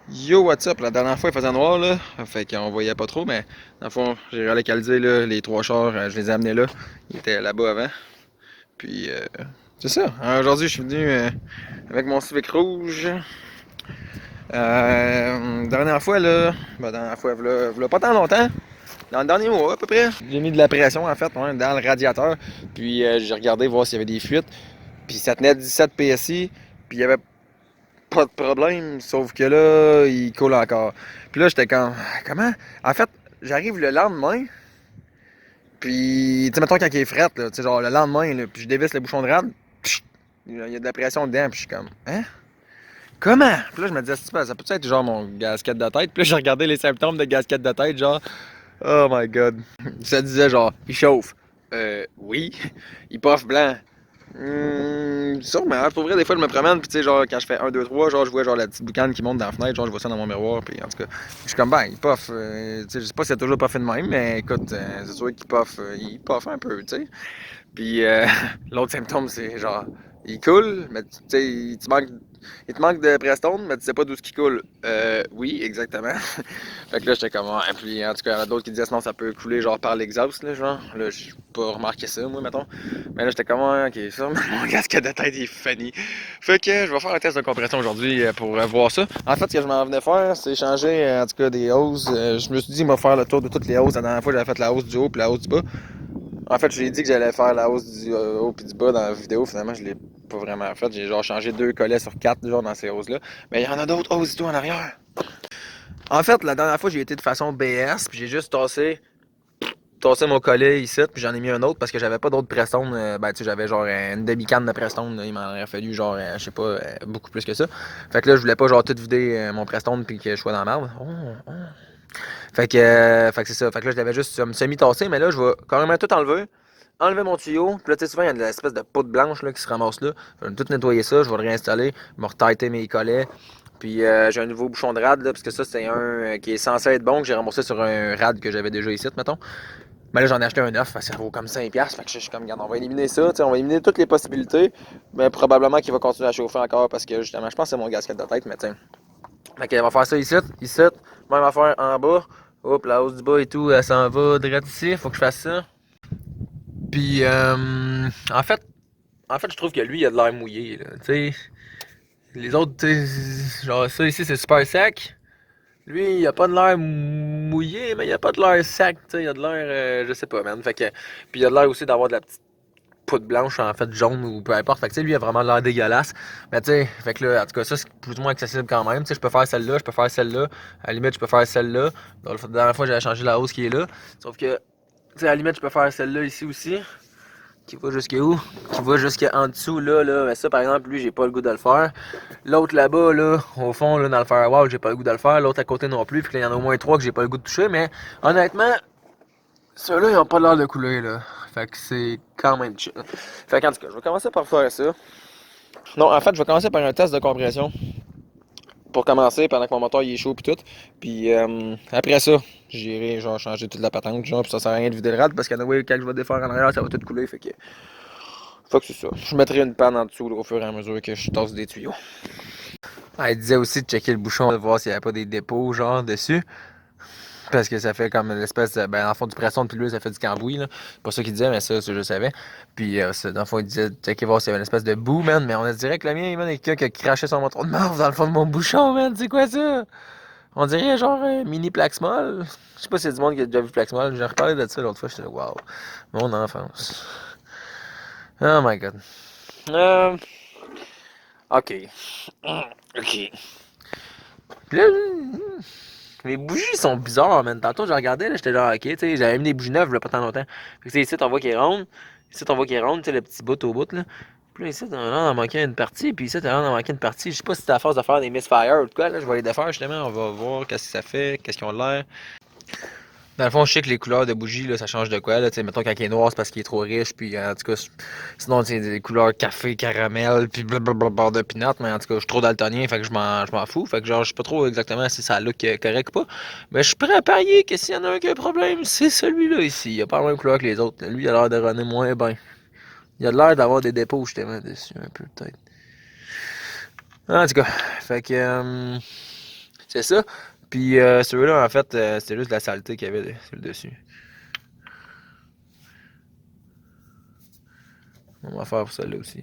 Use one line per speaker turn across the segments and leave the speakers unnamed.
Yo, what's up? La dernière fois, il faisait noir, là. Fait qu'on voyait pas trop, mais dans le fond, j'ai relocalisé, là, les trois chars, je les ai amenés là. Ils étaient là-bas avant. Puis, c'est ça. Aujourd'hui, je suis venu avec mon Civic rouge. Dernière fois, là, dernière fois, v'là pas tant longtemps. Dans le dernier mois, à peu près. J'ai mis de la pression, en fait, ouais, dans le radiateur. Puis, j'ai regardé voir s'il y avait des fuites. Puis, ça tenait 17 PSI. Puis, il y avait pas de problème, sauf que là, il coule encore. Puis là, j'étais comme, comment? En fait, j'arrive le lendemain, puis, tu sais, mettons quand il est fret, là, tu sais, genre le lendemain, là, puis je dévisse le bouchon de rade, pfft, il y a de la pression dedans, puis je suis comme, hein? Comment? Puis là, je me disais, ça peut être genre mon gasket de tête? Puis là, j'ai regardé les symptômes de gasket de tête, genre, oh my god. Ça disait genre, il chauffe. Oui. Il puff blanc. Sûrement. Pour vrai, des fois, je me promène, puis tu sais, genre, quand je fais un 2 3 genre, je vois genre la petite boucane qui monte dans la fenêtre, genre, je vois ça dans mon miroir, puis en tout cas, je suis comme, ben, il puff. Tu sais, je sais pas si c'est toujours puffé de même, mais écoute, c'est sûr qu'il puff, il puff un peu, tu sais. Puis l'autre symptôme, c'est genre, il coule, mais tu sais, il te manque de Prestone, mais tu sais pas d'où ce qui coule. Oui, exactement. Fait que là, j'étais comme, ouais. Puis en tout cas, il y en a d'autres qui disaient, sinon ça peut couler genre par l'exhaust, là, genre. Là, j'ai pas remarqué ça, moi, mettons. Mais là, j'étais comme, ouais, ok, ça, mon casque de tête est funny. Fait que je vais faire un test de compression aujourd'hui pour voir ça. En fait, ce que je m'en venais faire, c'est changer, en tout cas, des hausses. Je me suis dit, il va faire le tour de toutes les hausses. La dernière fois, j'avais fait la hausse du haut puis la hausse du bas. En fait, je lui ai dit que j'allais faire la hausse du haut puis du bas dans la vidéo. Finalement, je l'ai pas vraiment fait. J'ai genre changé deux collets sur quatre, genre, dans ces hausses-là. Mais il y en a d'autres hausses du tout en arrière. En fait, la dernière fois, j'ai été de façon BS, puis j'ai juste tassé mon collet ici, puis j'en ai mis un autre parce que j'avais pas d'autres Prestone. Ben, tu sais, j'avais genre une demi-canne de Prestone. Là, il m'en aurait fallu genre, je sais pas, beaucoup plus que ça. Fait que là, je voulais pas genre tout vider mon Prestone puis que je sois dans la merde. Fait que c'est ça. Fait que là, je l'avais juste semi-tassé, mais là, je vais carrément tout enlever mon tuyau. Puis là, tu sais, souvent, il y a une espèce de poudre blanche là, qui se ramasse là. Je vais tout nettoyer ça, je vais le réinstaller, me retailler mes collets. Puis j'ai un nouveau bouchon de rad, là, parce que ça, c'est un qui est censé être bon, que j'ai remboursé sur un rad que j'avais déjà ici, mettons. Mais là, j'en ai acheté un neuf, ça vaut comme 5$. Fait que je suis comme, regarde, on va éliminer ça, on va éliminer toutes les possibilités. Mais probablement qu'il va continuer à chauffer encore parce que justement, je pense que c'est mon gasket de tête, mais tiens. Fait qu'on va faire ça ici, même affaire en bas. Hop, la hausse du bas et tout, elle s'en va direct ici, faut que je fasse ça. Puis, en fait, je trouve que lui, il a de l'air mouillé, là, tu sais. Les autres, tu sais, genre ça ici, c'est super sec. Lui, il a pas de l'air mouillé, mais il a pas de l'air sec, tu sais, il a de l'air, je sais pas, man. Fait que, puis il a de l'air aussi d'avoir de la petite poudre blanche, en fait, jaune ou peu importe. Fait que, tu sais, lui, il a vraiment l'air dégueulasse. Mais, tu sais, fait que là, en tout cas, ça, c'est plus ou moins accessible quand même. Tu sais, je peux faire celle-là, je peux faire celle-là. À la limite, je peux faire celle-là. Donc, la dernière fois, j'avais changé la hausse qui est là. Sauf que, tu sais, à la limite, je peux faire celle-là ici aussi. Qui va jusqu'à où? Qui va jusqu'en dessous, là. Mais ça, par exemple, lui, j'ai pas le goût de le faire. L'autre là-bas, là, au fond, là, dans le firewall, j'ai pas le goût de le faire. L'autre à côté non plus. Puis qu'il y en a au moins trois que j'ai pas le goût de toucher. Mais honnêtement, ceux-là, ils ont pas l'air de couler, là. Fait que c'est quand même chill. Fait qu'en tout cas, je vais commencer par faire ça. Non, en fait, je vais commencer par un test de compression. Pour commencer, pendant que mon moteur il est chaud pis tout. Puis après ça, j'irai genre changer toute la patente, genre, pis ça sert à rien de vider le rad parce que quand je vais défaire en arrière, ça va tout couler. Fait que c'est ça. Je mettrai une panne en dessous là, au fur et à mesure que je tasse des tuyaux. Ah, il disait aussi de checker le bouchon, de voir s'il n'y avait pas des dépôts genre dessus. Parce que ça fait comme une espèce de. Ben, dans le fond, du pression de l'huile, ça fait du cambouis, là. C'est pas ça qu'il disait, mais ça, je savais. Puis, dans le fond, il disait de checker voir s'il y avait une espèce de boue, man. Mais on a dirait que le mien, man, il y a quelqu'un qui a craché son moteur de marde dans le fond de mon bouchon, man. C'est quoi ça? On dirait genre mini Plaxmol. Je sais pas si c'est du monde qui a déjà vu Plaxmol. J'ai reparlé de ça l'autre fois. J'étais là, wow. Mon enfance. Oh my god. Euh, ok. Ok. Puis là, les bougies sont bizarres, man. Tantôt, je regardais, là, j'étais genre, ok, tu sais, j'avais mis des bougies neuves, là, pas tant longtemps. Fait que, ici, on voit qu'elle est ronde. Ici, on voit qu'elle est ronde, tu sais, le petit bout au bout, là. Puis là, ici, on en manquait une partie, puis ici, on en manqué une partie. Je sais pas si c'est à force de faire des misfires ou de quoi, là. Je vais les défaire, justement. On va voir qu'est-ce que ça fait, qu'est-ce qu'ils ont l'air. Dans le fond, je sais que les couleurs de bougies, là, ça change de quoi, là. Tu sais, mettons, quand il est noir, c'est parce qu'il est trop riche, puis en tout cas, sinon, c'est des couleurs café, caramel, puis blablabla, beurre de pinot, mais en tout cas, je suis trop daltonien, fait que je m'en fous. Fait que genre, je sais pas trop exactement si ça look correct ou pas. Mais je suis prêt à parier que s'il y en a un qui a un problème, c'est celui-là ici. Il a pas la même couleur que les autres. Lui, il a l'air de runner moins bien. Il a l'air d'avoir des dépôts, justement, dessus, un peu, peut-être. En tout cas, fait que, C'est ça. Puis ceux-là, en fait, c'était juste de la saleté qu'il y avait sur le dessus. On va faire pour celle-là aussi.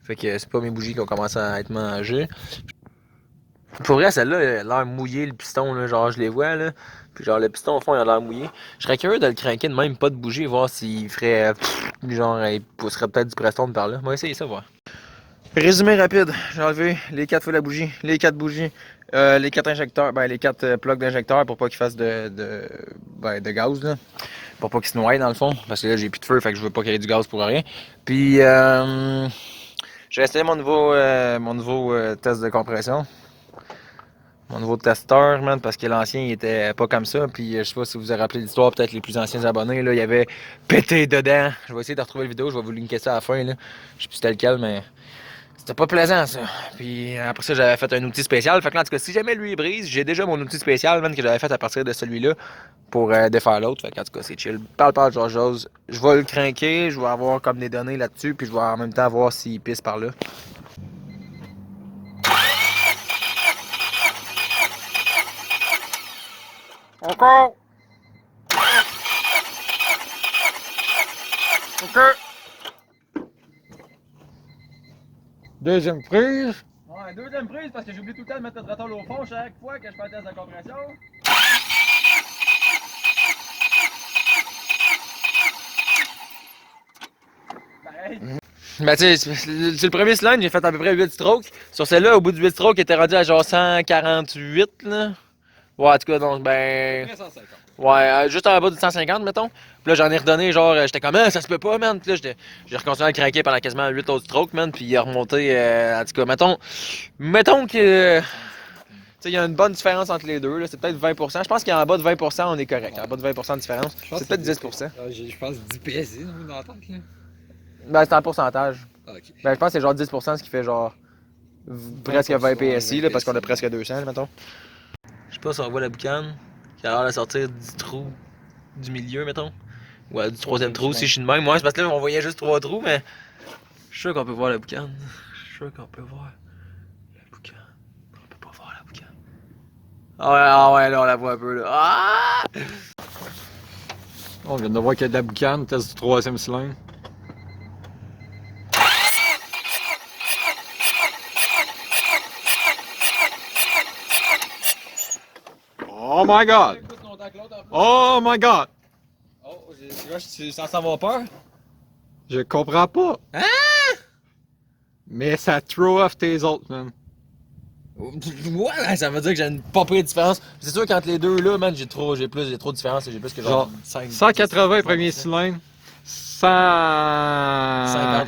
Fait que c'est pas mes bougies qui ont commencé à être mangées. Pour vrai, celle-là, elle a l'air mouillée, le piston, là, genre je les vois, là. Puis genre le piston au fond, il a l'air mouillé. Je serais curieux de le craquer de même, pas de bougie, voir s'il ferait. Genre, il pousserait peut-être du Preston par là. On va essayer ça, voir. Résumé rapide, j'ai enlevé les 4 feux à bougie, les 4 bougies, les 4 injecteurs, ben les 4 plugs d'injecteurs pour pas qu'ils fassent de gaz, là. Pour pas qu'ils se noient dans le fond, parce que là j'ai plus de feu, fait que je veux pas qu'il y ait du gaz pour rien. Puis j'ai installé mon nouveau test de compression. Mon nouveau testeur, man, parce que l'ancien il était pas comme ça. Puis je sais pas si vous vous avez rappelé l'histoire, peut-être les plus anciens abonnés, là, il y avait pété dedans. Je vais essayer de retrouver la vidéo, je vais vous linker ça à la fin, là. Je sais plus c'était lequel, mais c'était pas plaisant ça. Puis après ça, j'avais fait un outil spécial. Fait que là, en tout cas, si jamais lui il brise, j'ai déjà mon outil spécial, man, que j'avais fait à partir de celui-là pour défaire l'autre. Fait que en tout cas, c'est chill. Parle, George. Je vais le craquer, je vais avoir comme des données là-dessus, puis je vais en même temps voir s'il pisse par là. Encore! OK!
Deuxième prise.
Ouais, deuxième prise parce que j'oublie tout le temps de mettre le throttle au fond chaque fois que je fais un test de compression. Pareil. Ben tu sais, sur le premier cylindre, j'ai fait à peu près 8 strokes. Sur celle-là, au bout de 8 strokes, il était rendu à genre 148 là. Ouais, en tout cas, donc ben.
150.
Ouais, juste en bas de 150, mettons. Puis là, j'en ai redonné, genre, j'étais comme, ah, ça se peut pas, man. Puis là, j'ai recommencé à le craquer pendant quasiment 8 autres strokes, man. Puis il a remonté, en tout cas, mettons que. Tu sais, il y a une bonne différence entre les deux, là. C'est peut-être 20%. Je pense qu'en bas de 20%, on est correct. En bas de 20% de différence. C'est peut-être 10%.
Je pense 10 PSI dans la tête, là.
Ben, c'est en pourcentage.
Ah, ok.
Ben, je pense que c'est genre 10%, ce qui fait genre. Presque 20 PSI, là, parce qu'on a presque 200, là, mettons. Je sais pas si on voit la boucane qui a l'air de sortir du trou du milieu, mettons. Ouais, du troisième trou, si je suis de même. Moi, c'est parce que là, on voyait juste 3 trous, mais. Je suis sûr qu'on peut voir la boucane. Je suis sûr qu'on peut voir la boucane. On peut pas voir la boucane. Ah ouais, là, on la voit un peu, là. Ah!
On vient de voir qu'il y a de la boucane, test du troisième cylindre. Oh my god! Oh my god!
Oh, tu sens avoir peur?
Je comprends pas.
Hein?
Mais ça throw off tes autres, man.
Ouais, ça veut dire que j'ai une pas pire différence. C'est sûr qu'entre les deux là, man, j'ai trop de différence et j'ai plus que genre 5,
180 premier cylindre,
50,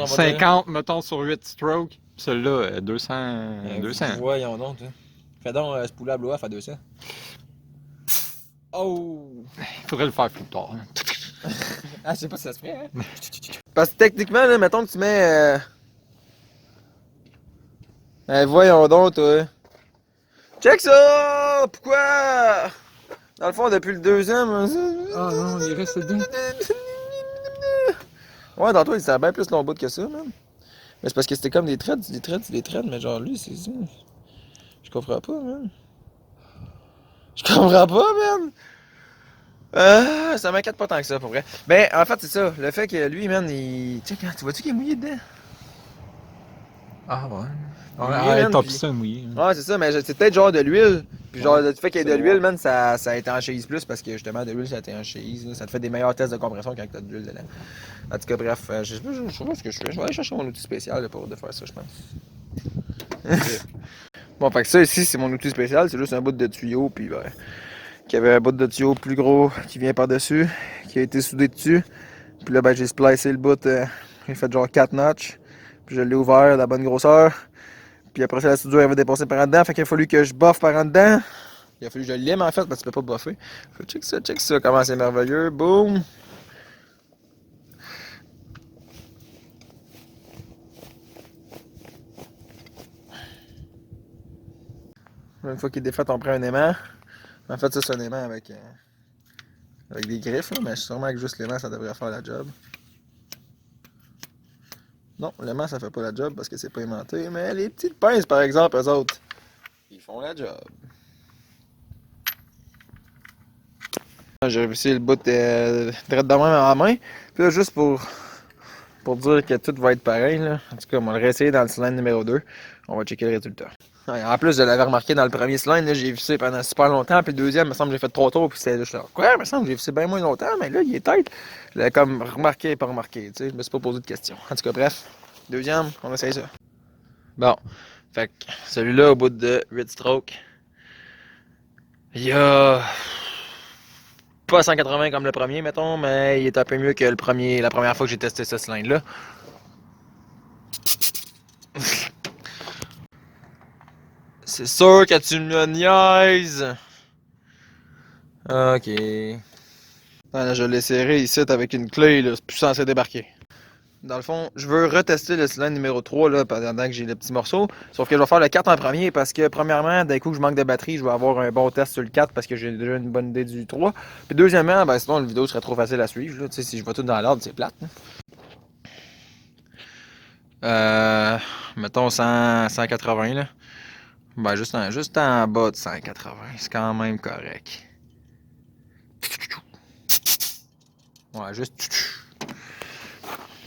on va
150 mettons sur 8 strokes. Celui-là, 200. 200.
Voyons donc, toi. Fais donc ce poulet à blow off à 200. Oh!
Il faudrait le faire plus tard.
Ah, je sais pas si ça se ferait, hein? Parce que techniquement, là, mettons que tu mets. Voyons donc, toi. Check ça! Pourquoi? Dans le fond, depuis le deuxième.
Ah non, il reste dedans.
Ouais, dans toi, il s'est bien plus long bout que ça, man. Mais c'est parce que c'était comme des threads, mais genre lui, c'est ça. Je comprends pas, man. Je comprends pas, man! Ça m'inquiète pas tant que ça, pour vrai. Ben, en fait, c'est ça. Le fait que lui, man, il. Tu sais, tu vois-tu qu'il est mouillé dedans?
Ah ouais.
Mouillé, man,
top
puis-
piston mouillé.
Ouais, c'est ça, mais c'est peut-être genre de l'huile. Puis genre,
Ouais,
le fait qu'il y ait de
c'est
l'huile,
bon.
man, ça étanchéise plus parce que justement, de l'huile, ça étanchéise. Là. Ça te fait des meilleurs tests de compression quand t'as de l'huile dedans. En tout cas, bref, je sais pas ce que je fais. Je vais aller chercher mon outil spécial là, pour de faire ça, je pense. Bon, fait que ça ici, c'est mon outil spécial. C'est juste un bout de tuyau, puis ben, qu'il y avait un bout de tuyau plus gros qui vient par-dessus, qui a été soudé dessus. Puis là, ben, j'ai splicé le bout, j'ai fait genre 4 notches. Puis je l'ai ouvert à la bonne grosseur. Puis après ça, la soudure, elle va dépasser par en dedans. Fait qu'il a fallu que je boffe par en dedans. Il a fallu que je l'aime en fait, parce que tu peux pas boffer. Fait que check ça, comment c'est merveilleux. Boum! Une fois qu'il est défait, on prend un aimant. En fait, ça, c'est un aimant avec des griffes, là, mais sûrement que juste l'aimant, ça devrait faire la job. Non, l'aimant, ça fait pas la job parce que c'est pas aimanté. Mais les petites pinces, par exemple, eux autres, ils font la job. J'ai réussi le bout direct de même à la main. Puis là, juste pour dire que tout va être pareil, là. En tout cas, on va le réessayer dans le cylindre numéro 2. On va checker le résultat. Ouais, en plus, je l'avais remarqué dans le premier cylindre, là, j'ai vissé pendant super longtemps. Puis le deuxième, il me semble que j'ai fait 3 tours. Puis c'était juste là. Quoi, il me semble que j'ai vissé bien moins longtemps. Mais là, il est tête. Je l'avais comme remarqué et pas remarqué. Tu sais, je me suis pas posé de questions. En tout cas, bref. Deuxième, on essaye ça. Bon. Fait que celui-là, au bout de 8 strokes, il y a pas 180 comme le premier, mettons, mais il est un peu mieux que la première fois que j'ai testé ce cylindre-là. C'est sûr que tu me niaises! Ok. Ah, là, je l'ai serré ici avec une clé, là, c'est plus censé débarquer. Dans le fond, je veux retester le cylindre numéro 3 là, pendant que j'ai le petit morceau. Sauf que je vais faire le 4 en premier parce que, premièrement, d'un coup que je manque de batterie, je vais avoir un bon test sur le 4 parce que j'ai déjà une bonne idée du 3. Puis deuxièmement, ben, sinon, la vidéo serait trop facile à suivre. Là. Tu sais, si je vais tout dans l'ordre, c'est plate. Mettons 180 là. Ben, juste en bas de 180, c'est quand même correct. Ouais, juste.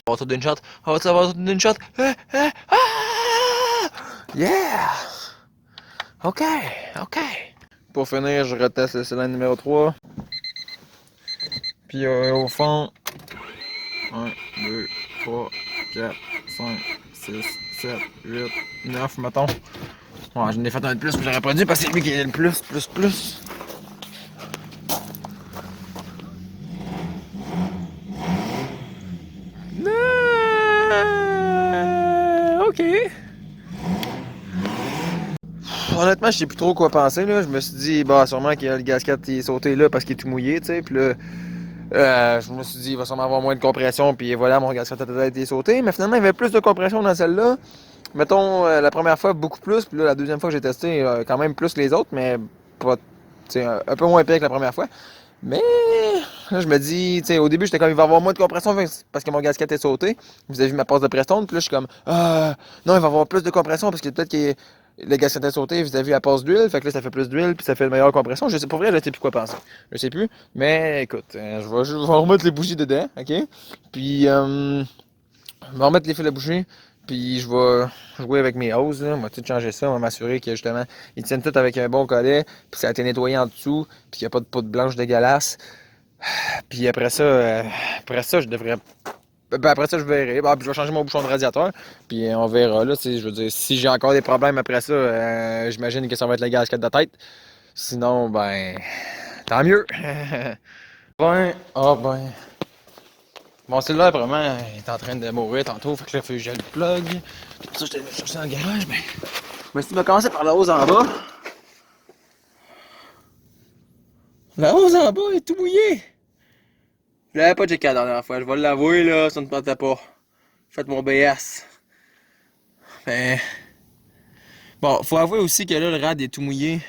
On va tout d'une shot. On va tout d'une shot. Yeah! Ok, ok. Pour finir, je reteste le cylindre numéro 3. Puis au fond, 1, 2, 3, 4, 5, 6, 7, 8, 9, mettons. Ouais, j'en ai fait un de plus, mais j'aurais pas dû parce que c'est lui qui est le plus. Ok. Honnêtement, je sais plus trop quoi penser, là. Je me suis dit, bah, sûrement que le gasket est sauté là parce qu'il est tout mouillé, tu sais. Puis là, je me suis dit, il va sûrement avoir moins de compression. Puis voilà, mon gasket a peut-être été sauté. Mais finalement, il y avait plus de compression dans celle-là. Mettons, la première fois, beaucoup plus. Puis là, la deuxième fois que j'ai testé, quand même plus que les autres, mais pas, un peu moins pire que la première fois. Mais là, je me dis, tu sais, au début, j'étais comme, il va y avoir moins de compression parce que mon gasket est sauté. Vous avez vu ma passe de Preston. Puis là, je suis comme, non, il va y avoir plus de compression parce que peut-être que le gasket est sauté. Vous avez vu la passe d'huile. Fait que là, ça fait plus d'huile. Puis ça fait une meilleure compression. Je sais pas vrai, je sais plus quoi penser. Je sais plus. Mais écoute, je vais remettre les bougies dedans. OK? Puis, je vais remettre les fils de bougie. Puis je vais jouer avec mes hoses, là. On va tout changer ça. On va m'assurer que justement, ils tiennent tout avec un bon collet. Puis ça a été nettoyé en dessous. Puis qu'il n'y a pas de poudre blanche dégueulasse. Puis après ça, je devrais. Ben après ça, je verrai. Puis je vais changer mon bouchon de radiateur. Puis on verra. Là, je veux dire, si j'ai encore des problèmes après ça, j'imagine que ça va être le gasket de tête. Sinon, ben. Tant mieux. Ben. Mon cellulaire, vraiment, il est en train de mourir tantôt. Fait que là, il faut que je le plug. Tout ça, je t'ai cherché dans le garage. Mais si tu vas commencer par la hausse en bas. La hausse en bas est tout mouillée. Je l'avais pas checké la dernière fois. Je vais l'avouer, là, ça ne me tentait pas. Faites mon BS. Mais. Bon, faut avouer aussi que là, le rad est tout mouillé.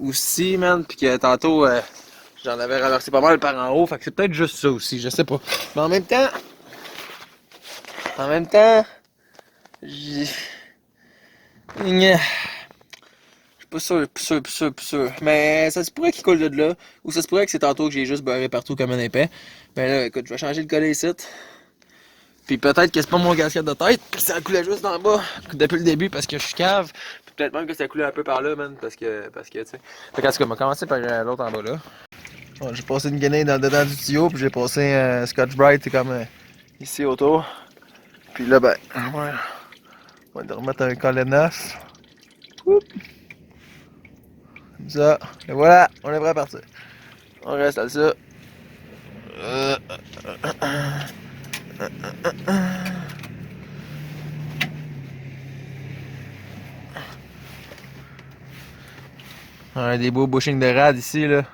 Aussi, man. Puis que tantôt, j'en avais renversé pas mal par en haut. Fait que c'est peut-être juste ça aussi, je sais pas. Mais en même temps. J'ai. Je suis pas sûr. Mais ça se pourrait qu'il coule de là. Ou ça se pourrait que c'est tantôt que j'ai juste beurré partout comme un épais. Mais là, écoute, je vais changer le collet ici. Puis peut-être que c'est pas mon gasket de tête, que ça coulait juste en bas depuis le début parce que je suis cave. Puis peut-être même que ça coulait un peu par là, man, parce que tu sais. Fait qu'en tout cas, on va commencer par l'autre en bas là. Bon, j'ai passé une guenille dans le dedans du tuyau, puis j'ai passé un Scotch Brite comme ici autour. Puis là, ben, ouais, on va remettre un collet neuf. Oups. Comme ça. Et voilà, on est prêt à partir. On reste à ça. Ouais, des beaux bushings de rad ici, là.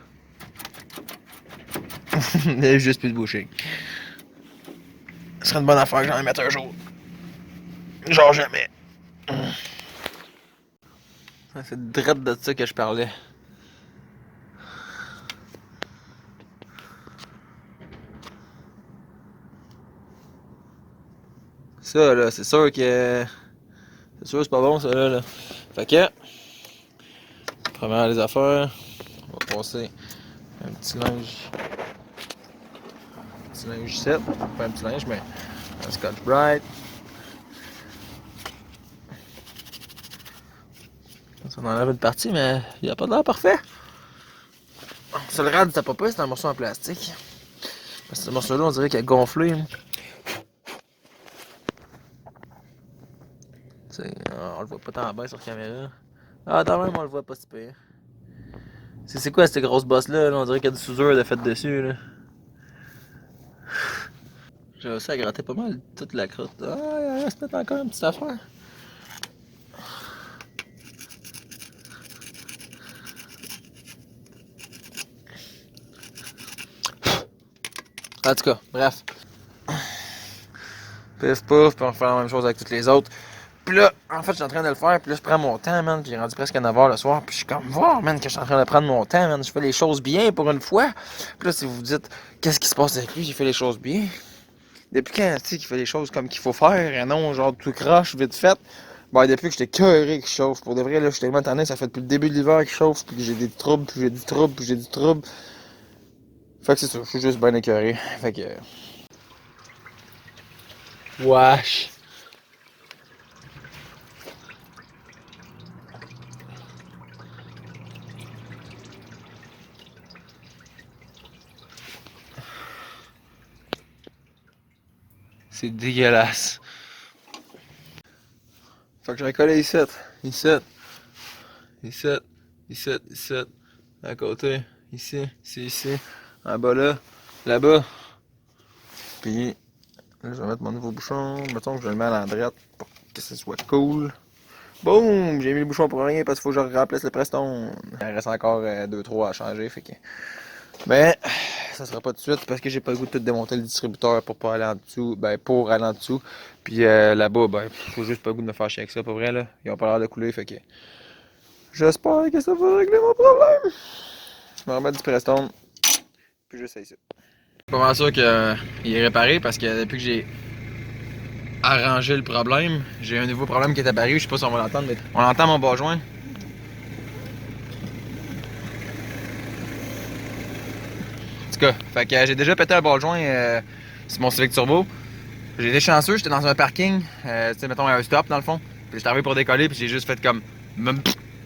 Il n'y a juste plus de bushing. Ce serait une bonne affaire que j'en mette un jour. Genre jamais. C'est direct de ça que je parlais. Ça, là, c'est sûr que... C'est sûr que c'est pas bon, ça, là. Fait que... Première les affaires, on va passer Un petit linge. Un petit linge ici. Pas un petit linge, mais un Scotch Brite. Ça en enlève une partie, mais il a pas de l'air parfait. Ça le rad, c'était pas, c'est un morceau en plastique. Parce que ce morceau-là, on dirait qu'il a gonflé. On le voit pas tant bien sur caméra. Ah, quand même, on le voit pas si pire. C'est quoi cette grosse bosse-là? On dirait qu'il y a du soudure de fait dessus. Là. J'ai réussi à gratter pas mal toute la croûte. Ah, il reste peut-être encore une petite affaire. En tout cas, bref. Pif pouf, puis on fait la même chose avec toutes les autres. Puis là, en fait, je suis en train de le faire, puis là, je prends mon temps, man, puis il est rendu presque à 9h le soir, puis je suis comme, voir, man, que je suis en train de prendre mon temps, man, je fais les choses bien pour une fois. Puis là, si vous vous dites, qu'est-ce qui se passe avec lui, j'ai fait les choses bien. Depuis quand, tu sais, qu'il fait les choses comme qu'il faut faire, et non, genre, tout croche, vite fait. Bon, depuis que j'étais cœuré qu'il chauffe, pour de vrai, là, je suis tellement tanné, ça fait depuis le début de l'hiver qu'il chauffe, puis que j'ai des troubles, puis j'ai du trouble, puis j'ai du trouble. Fait que c'est ça, je suis juste bien écœuré. Fait que... Wesh. C'est dégueulasse. Fait que j'en collé ici, ici, ici, ici, ici, à côté, ici, ici, en bas là, là-bas. Puis là, je vais mettre mon nouveau bouchon. Mettons que je le mets à l'endroite pour que ce soit cool. Boum! J'ai mis le bouchon pour rien parce qu'il faut que je remplace le Preston. Il reste encore 2-3 à changer, fait que... Ben, ça sera pas tout de suite parce que j'ai pas le goût de tout démonter le distributeur pour pas aller en dessous. Ben, pour aller en dessous. Puis là-bas, ben, faut juste pas le goût de me faire chier avec ça, pour vrai, là. Ils ont pas l'air de couler, fait que... J'espère que ça va régler mon problème. Je vais remettre du Preston. Puis j'essaye ça. Je suis pas mal sûr qu'il est réparé parce que depuis que j'ai arrangé le problème, j'ai un nouveau problème qui est apparu. Je sais pas si on va l'entendre, mais on entend mon bas joint. En tout cas, fait que j'ai déjà pété un bas joint sur mon Civic Turbo. J'ai été chanceux, j'étais dans un parking, tu sais, mettons un stop dans le fond. Puis j'étais arrivé pour décoller, puis j'ai juste fait comme.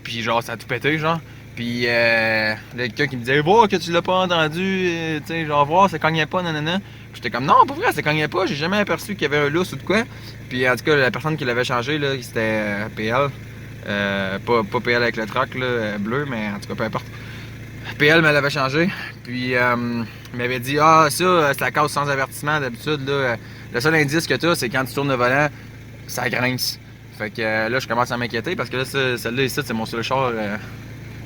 Puis genre, ça a tout pété, genre. Puis il y a quelqu'un qui me disait, voir que tu l'as pas entendu, tu sais, genre, voir, ça cognait pas, nanana. Puis j'étais comme, non, pour vrai, ça cognait pas, j'ai jamais aperçu qu'il y avait un lousse ou de quoi. Puis en tout cas, la personne qui l'avait changé, là, c'était PL. Pas PL avec le truck, là, bleu, mais en tout cas, peu importe. PL me l'avait changé, puis il m'avait dit, ah, ça, c'est la cause sans avertissement d'habitude, là. Le seul indice que tu as, c'est quand tu tournes le volant, ça grince. Fait que là, je commence à m'inquiéter parce que là, celle-là ici, c'est mon seul char.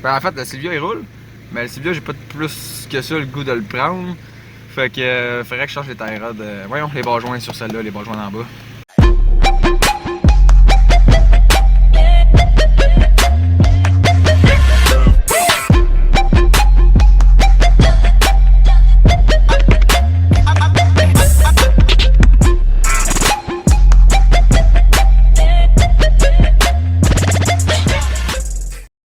Ben, en fait, le Silvia, il roule, mais le Silvia, j'ai pas plus que ça le goût de le prendre. Fait que faudrait que je change les tie rods. Voyons, les bas joints sur celle-là, les bas joints en bas.